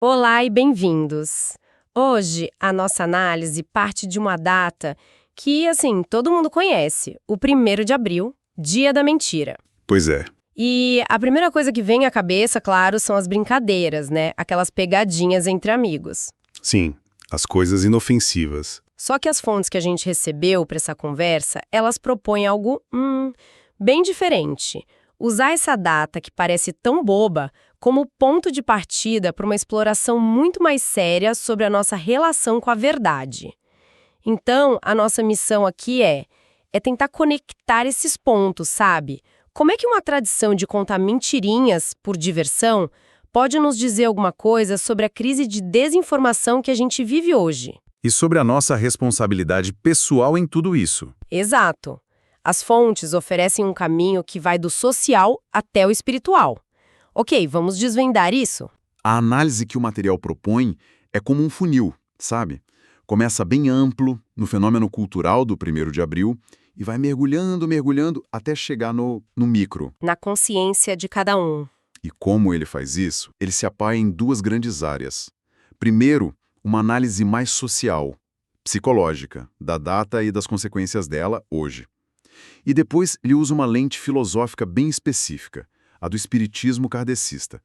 Olá e bem-vindos! Hoje, a nossa análise parte de uma data que, todo mundo conhece, o 1º de abril, Dia da Mentira. Pois é. E a primeira coisa que vem à cabeça, claro, são as brincadeiras, né? Aquelas pegadinhas entre amigos. Sim, as coisas inofensivas. Só que as fontes que a gente recebeu para essa conversa, elas propõem algo, bem diferente. Usar essa data que parece tão boba como ponto de partida para uma exploração muito mais séria sobre a nossa relação com a verdade. Então, a nossa missão aqui é tentar conectar esses pontos, sabe? Como é que uma tradição de contar mentirinhas por diversão pode nos dizer alguma coisa sobre a crise de desinformação que a gente vive hoje? E sobre a nossa responsabilidade pessoal em tudo isso. Exato. As fontes oferecem um caminho que vai do social até o espiritual. Ok, vamos desvendar isso? A análise que o material propõe é como um funil, sabe? Começa bem amplo, no fenômeno cultural do 1º de abril, e vai mergulhando, até chegar no micro. Na consciência de cada um. E como ele faz isso? Ele se apoia em duas grandes áreas. Primeiro, uma análise mais social, psicológica, da data e das consequências dela hoje. E depois ele usa uma lente filosófica bem específica, a do espiritismo kardecista,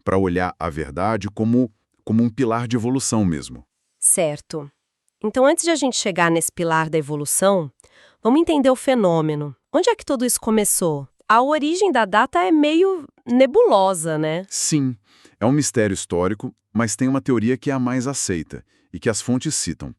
para olhar a verdade como um pilar de evolução mesmo. Certo. Então, antes de a gente chegar nesse pilar da evolução, vamos entender o fenômeno. Onde é que tudo isso começou? A origem da data é meio nebulosa, né? Sim, é um mistério histórico, mas tem uma teoria que é a mais aceita e que as fontes citam.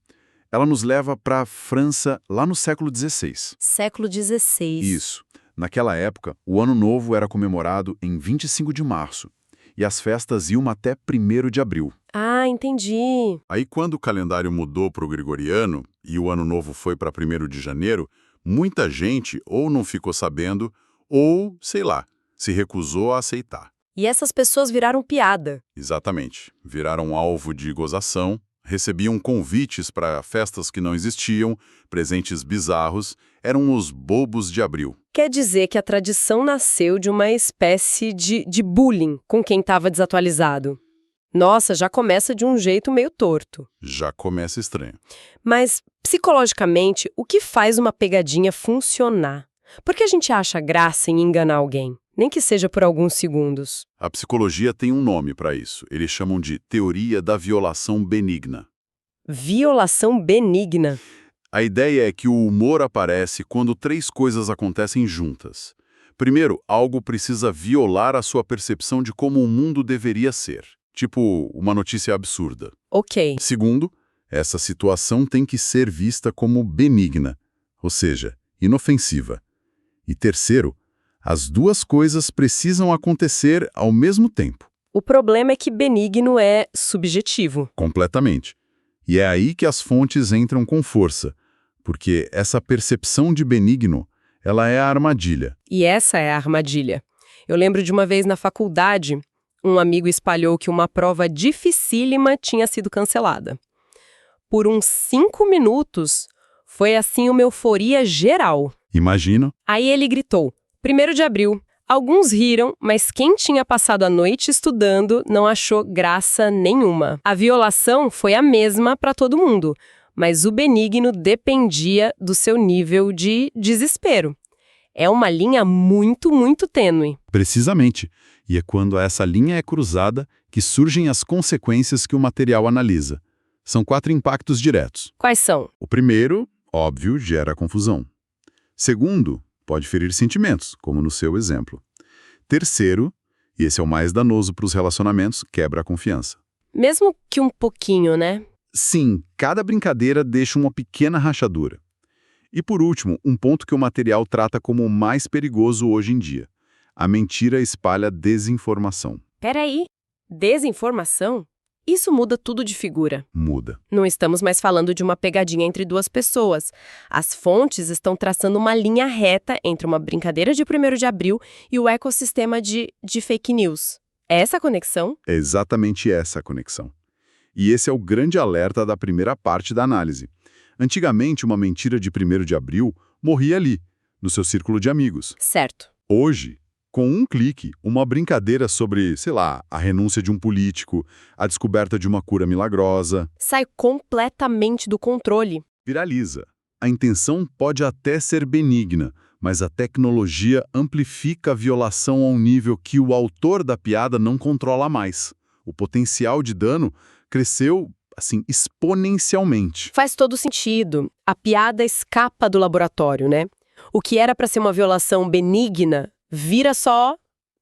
Ela nos leva para a França lá no século XVI. Século XVI. Isso. Naquela época, o Ano Novo era comemorado em 25 de março e as festas iam até 1º de abril. Ah, entendi. Aí quando o calendário mudou para o gregoriano e o Ano Novo foi para 1º de janeiro, muita gente ou não ficou sabendo ou, sei lá, se recusou a aceitar. E essas pessoas viraram piada. Exatamente. Viraram alvo de gozação, recebiam convites para festas que não existiam, presentes bizarros, eram os bobos de abril. Quer dizer que a tradição nasceu de uma espécie de bullying com quem estava desatualizado. Nossa, já começa de um jeito meio torto. Já começa estranho. Mas, psicologicamente, o que faz uma pegadinha funcionar? Por que a gente acha graça em enganar alguém? Nem que seja por alguns segundos. A psicologia tem um nome para isso. Eles chamam de teoria da violação benigna. Violação benigna. A ideia é que o humor aparece quando 3 coisas acontecem juntas. Primeiro, algo precisa violar a sua percepção de como o mundo deveria ser. Tipo, uma notícia absurda. Ok. Segundo, essa situação tem que ser vista como benigna, ou seja, inofensiva. E terceiro, as 2 coisas precisam acontecer ao mesmo tempo. O problema é que benigno é subjetivo. Completamente. E é aí que as fontes entram com força, porque essa percepção de benigno, ela é a armadilha. E essa é a armadilha. Eu lembro de uma vez na faculdade, um amigo espalhou que uma prova dificílima tinha sido cancelada. Por uns 5 minutos, foi assim uma euforia geral. Imagino. Aí ele gritou, 1º de abril. Alguns riram, mas quem tinha passado a noite estudando não achou graça nenhuma. A violação foi a mesma para todo mundo, mas o benigno dependia do seu nível de desespero. É uma linha muito, muito tênue. Precisamente. E é quando essa linha é cruzada que surgem as consequências que o material analisa. São 4 impactos diretos. Quais são? O primeiro, óbvio, gera confusão. Segundo, pode ferir sentimentos, como no seu exemplo. Terceiro, e esse é o mais danoso para os relacionamentos, quebra a confiança. Mesmo que um pouquinho, né? Sim, cada brincadeira deixa uma pequena rachadura. E por último, um ponto que o material trata como o mais perigoso hoje em dia. A mentira espalha desinformação. Peraí, desinformação? Isso muda tudo de figura. Muda. Não estamos mais falando de uma pegadinha entre 2 pessoas. As fontes estão traçando uma linha reta entre uma brincadeira de 1º de abril e o ecossistema de fake news. É essa a conexão? É exatamente essa a conexão. E esse é o grande alerta da primeira parte da análise. Antigamente, uma mentira de 1º de abril morria ali, no seu círculo de amigos. Certo. Hoje, Com um clique, uma brincadeira sobre, sei lá, a renúncia de um político, a descoberta de uma cura milagrosa, Sai completamente do controle. viraliza. A intenção pode até ser benigna, mas a tecnologia amplifica a violação a um nível que o autor da piada não controla mais. O potencial de dano cresceu, assim, exponencialmente. Faz todo sentido. A piada escapa do laboratório, né? O que era para ser uma violação benigna vira só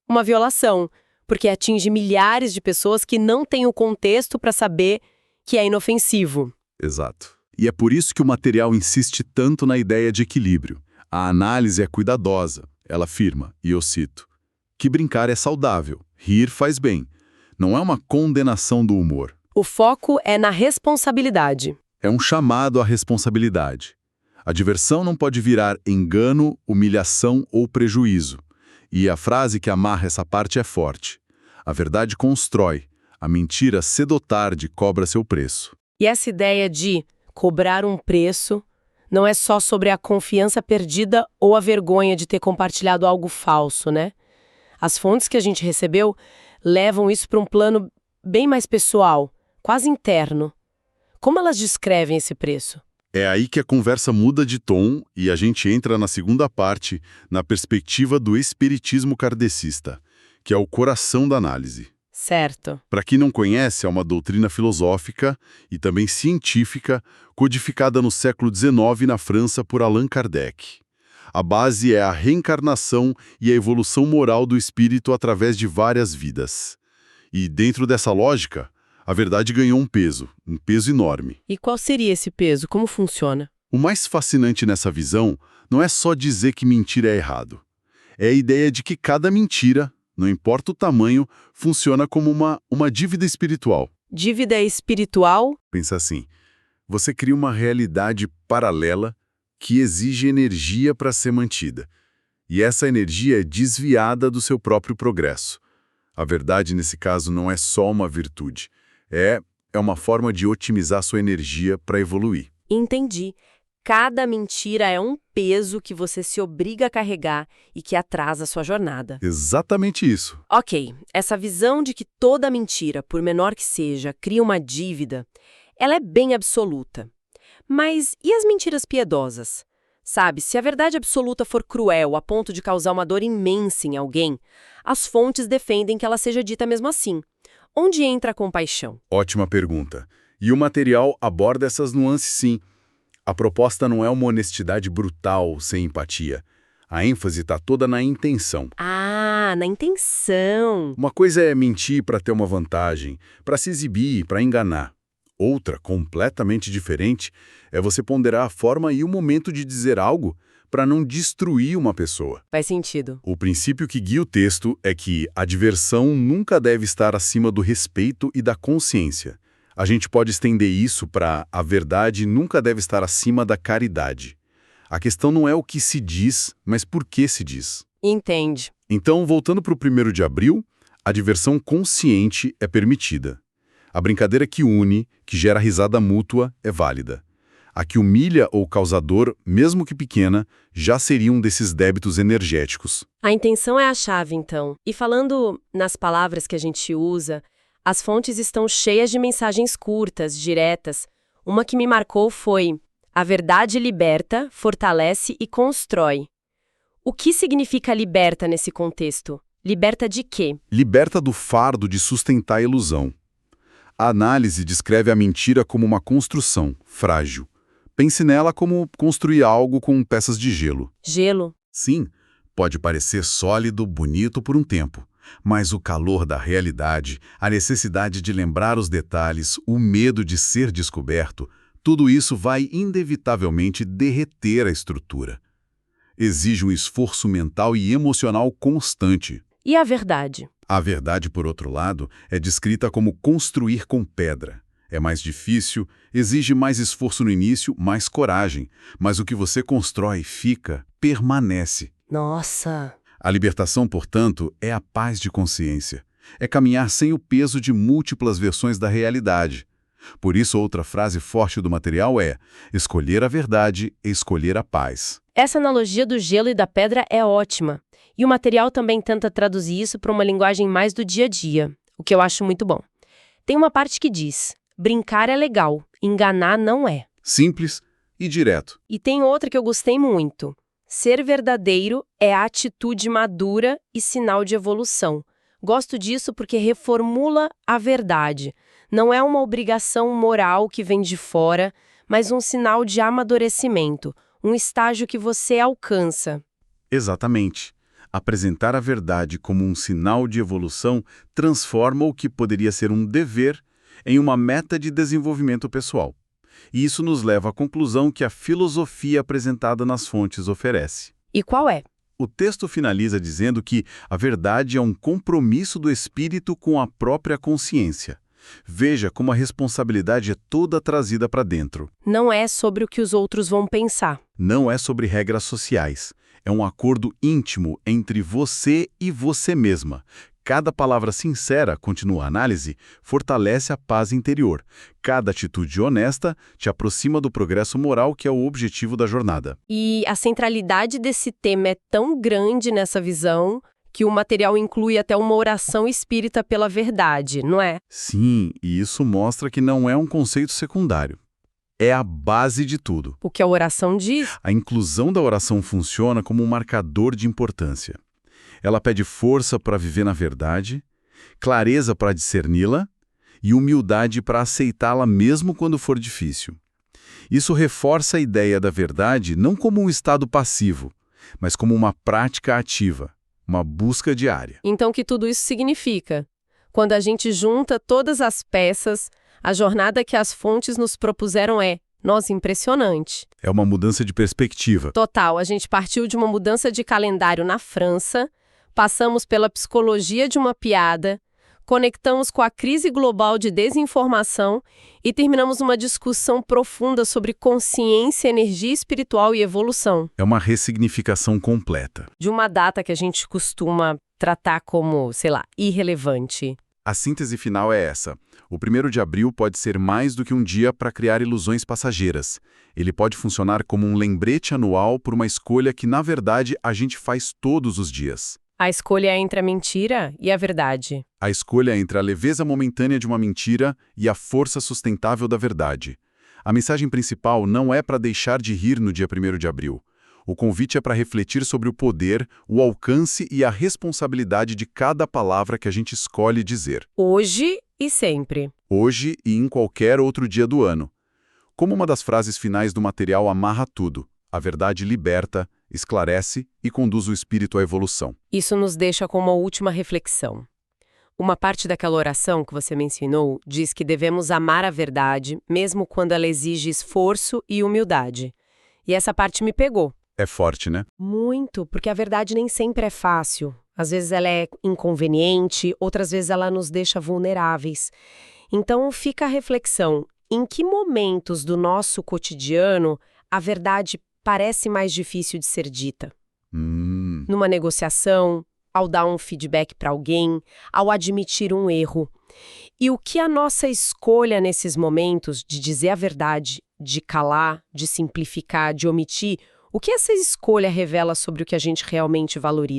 uma violação, porque atinge milhares de pessoas que não têm o contexto para saber que é inofensivo. Exato. E é por isso que o material insiste tanto na ideia de equilíbrio. A análise é cuidadosa. Ela afirma, e eu cito, que brincar é saudável, rir faz bem. Não é uma condenação do humor. O foco é na responsabilidade. É um chamado à responsabilidade. A diversão não pode virar engano, humilhação ou prejuízo. E a frase que amarra essa parte é forte. A verdade constrói. A mentira, cedo ou tarde, cobra seu preço. E essa ideia de cobrar um preço não é só sobre a confiança perdida ou a vergonha de ter compartilhado algo falso, né? As fontes que a gente recebeu levam isso para um plano bem mais pessoal, quase interno. Como elas descrevem esse preço? É aí que a conversa muda de tom e a gente entra na segunda parte, na perspectiva do espiritismo kardecista, que é o coração da análise. Certo. Para quem não conhece, é uma doutrina filosófica e também científica codificada no século XIX na França por Allan Kardec. A base é a reencarnação e a evolução moral do espírito através de várias vidas. E dentro dessa lógica, a verdade ganhou um peso enorme. E qual seria esse peso? Como funciona? O mais fascinante nessa visão não é só dizer que mentira é errado. É a ideia de que cada mentira, não importa o tamanho, funciona como uma dívida espiritual. Dívida espiritual? Pensa assim, você cria uma realidade paralela que exige energia para ser mantida. E essa energia é desviada do seu próprio progresso. A verdade, nesse caso, não é só uma virtude. É uma forma de otimizar sua energia para evoluir. Entendi. Cada mentira é um peso que você se obriga a carregar e que atrasa a sua jornada. Exatamente isso. Ok, essa visão de que toda mentira, por menor que seja, cria uma dívida, ela é bem absoluta. Mas e as mentiras piedosas? Sabe, se a verdade absoluta for cruel a ponto de causar uma dor imensa em alguém, as fontes defendem que ela seja dita mesmo assim. Onde entra a compaixão? Ótima pergunta. E o material aborda essas nuances sim. A proposta não é uma honestidade brutal, sem empatia. A ênfase está toda na intenção. Ah, na intenção. Uma coisa é mentir para ter uma vantagem, para se exibir, para enganar. Outra, completamente diferente, é você ponderar a forma e o momento de dizer algo para não destruir uma pessoa. Faz sentido. O princípio que guia o texto é que a diversão nunca deve estar acima do respeito e da consciência. A gente pode estender isso para a verdade nunca deve estar acima da caridade. A questão não é o que se diz, mas por que se diz. Entende. Então, voltando para o 1º de abril, a diversão consciente é permitida. A brincadeira que une, que gera risada mútua, é válida. A que humilha ou causador, mesmo que pequena, já seria um desses débitos energéticos. A intenção é a chave, então. E falando nas palavras que a gente usa, as fontes estão cheias de mensagens curtas, diretas. Uma que me marcou foi: a verdade liberta, fortalece e constrói. O que significa liberta nesse contexto? Liberta de quê? Liberta do fardo de sustentar a ilusão. A análise descreve a mentira como uma construção, frágil. Pense nela como construir algo com peças de gelo. Gelo. Sim, pode parecer sólido, bonito por um tempo, mas o calor da realidade, a necessidade de lembrar os detalhes, o medo de ser descoberto, tudo isso vai inevitavelmente derreter a estrutura. Exige um esforço mental e emocional constante. E a verdade? A verdade, por outro lado, é descrita como construir com pedra. É mais difícil, exige mais esforço no início, mais coragem, mas o que você constrói fica, permanece. Nossa! A libertação, portanto, é a paz de consciência. É caminhar sem o peso de múltiplas versões da realidade. Por isso, outra frase forte do material é: escolher a verdade é escolher a paz. Essa analogia do gelo e da pedra é ótima. E o material também tenta traduzir isso para uma linguagem mais do dia a dia, o que eu acho muito bom. Tem uma parte que diz: brincar é legal, enganar não é. Simples e direto. E tem outra que eu gostei muito. Ser verdadeiro é a atitude madura e sinal de evolução. Gosto disso porque reformula a verdade. Não é uma obrigação moral que vem de fora, mas um sinal de amadurecimento, um estágio que você alcança. Exatamente. Apresentar a verdade como um sinal de evolução transforma o que poderia ser um dever em uma meta de desenvolvimento pessoal. E isso nos leva à conclusão que a filosofia apresentada nas fontes oferece. E qual é? O texto finaliza dizendo que a verdade é um compromisso do espírito com a própria consciência. Veja como a responsabilidade é toda trazida para dentro. Não é sobre o que os outros vão pensar. Não é sobre regras sociais. É um acordo íntimo entre você e você mesma. Cada palavra sincera, continua a análise, fortalece a paz interior. Cada atitude honesta te aproxima do progresso moral, que é o objetivo da jornada. E a centralidade desse tema é tão grande nessa visão que o material inclui até uma oração espírita pela verdade, não é? Sim, e isso mostra que não é um conceito secundário. É a base de tudo. O que a oração diz? A inclusão da oração funciona como um marcador de importância. Ela pede força para viver na verdade, clareza para discerni-la e humildade para aceitá-la mesmo quando for difícil. Isso reforça a ideia da verdade não como um estado passivo, mas como uma prática ativa, uma busca diária. Então, o que tudo isso significa? Quando a gente junta todas as peças, a jornada que as fontes nos propuseram é, nossa, impressionante. É uma mudança de perspectiva. Total, a gente partiu de uma mudança de calendário na França, passamos pela psicologia de uma piada, conectamos com a crise global de desinformação e terminamos numa discussão profunda sobre consciência, energia espiritual e evolução. É uma ressignificação completa. De uma data que a gente costuma tratar como, sei lá, irrelevante. A síntese final é essa. O 1º de abril pode ser mais do que um dia para criar ilusões passageiras. Ele pode funcionar como um lembrete anual por uma escolha que, na verdade, a gente faz todos os dias. A escolha é entre a mentira e a verdade. A escolha é entre a leveza momentânea de uma mentira e a força sustentável da verdade. A mensagem principal não é para deixar de rir no dia 1º de abril. O convite é para refletir sobre o poder, o alcance e a responsabilidade de cada palavra que a gente escolhe dizer. Hoje e sempre. Hoje e em qualquer outro dia do ano. Como uma das frases finais do material amarra tudo, a verdade liberta, esclarece e conduz o espírito à evolução. Isso nos deixa com uma última reflexão. Uma parte daquela oração que você mencionou diz que devemos amar a verdade, mesmo quando ela exige esforço e humildade. E essa parte me pegou. É forte, né? Muito, porque a verdade nem sempre é fácil. Às vezes ela é inconveniente, outras vezes ela nos deixa vulneráveis. Então fica a reflexão, em que momentos do nosso cotidiano a verdade parece mais difícil de ser dita? Numa negociação, ao dar um feedback para alguém, ao admitir um erro. E o que a nossa escolha nesses momentos de dizer a verdade, de calar, de simplificar, de omitir, o que essa escolha revela sobre o que a gente realmente valoriza?